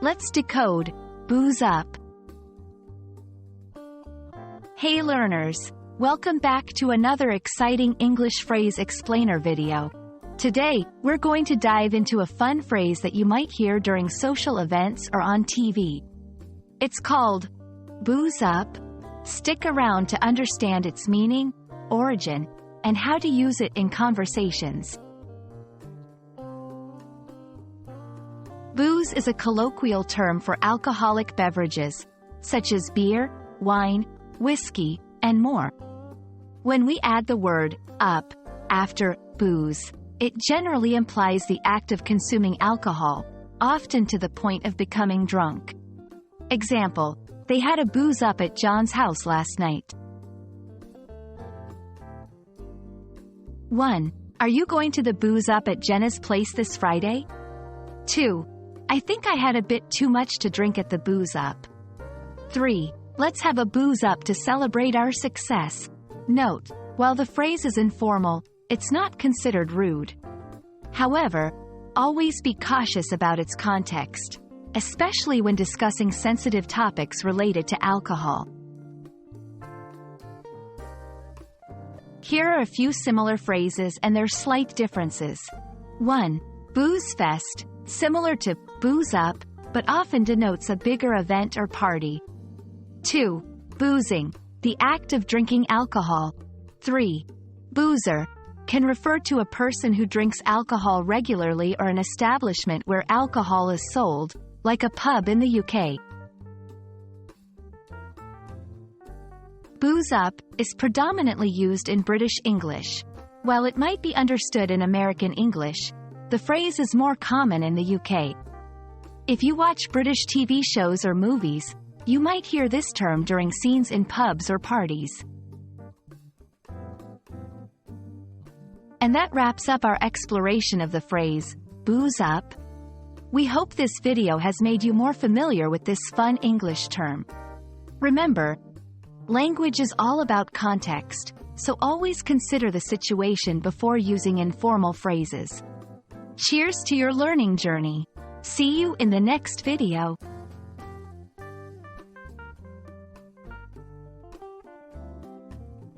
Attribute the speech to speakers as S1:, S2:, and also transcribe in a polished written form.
S1: Let's decode Booze Up. Hey learners, welcome back to another exciting English phrase explainer video. Today, we're going to dive into a fun phrase that you might hear during social events or on TV. It's called booze up. Stick around to understand its meaning, origin, and how to use it in conversations. Booze is a colloquial term for alcoholic beverages, such as beer, wine, whiskey, and more. When we add the word up after booze, it generally implies the act of consuming alcohol, often to the point of becoming drunk. Example, they had a booze up at John's house last night. 1. Are you going to the booze up at Jenna's place this Friday? 2. I think I had a bit too much to drink at the booze up. 3. Let's have a booze up to celebrate our success. Note, while the phrase is informal, it's not considered rude. However, always be cautious about its context, especially when discussing sensitive topics related to alcohol. Here are a few similar phrases and their slight differences. 1. Booze fest, similar to booze up, but often denotes a bigger event or party. 2. Boozing, the act of drinking alcohol. 3. Boozer, can refer to a person who drinks alcohol regularly or an establishment where alcohol is sold, like a pub in the UK. Booze up is predominantly used in British English. While it might be understood in American English, the phrase is more common in the UK. If you watch British TV shows or movies, you might hear this term during scenes in pubs or parties. And that wraps up our exploration of the phrase, booze up. We hope this video has made you more familiar with this fun English term. Remember, language is all about context, so always consider the situation before using informal phrases. Cheers to your learning journey. See you in the next video.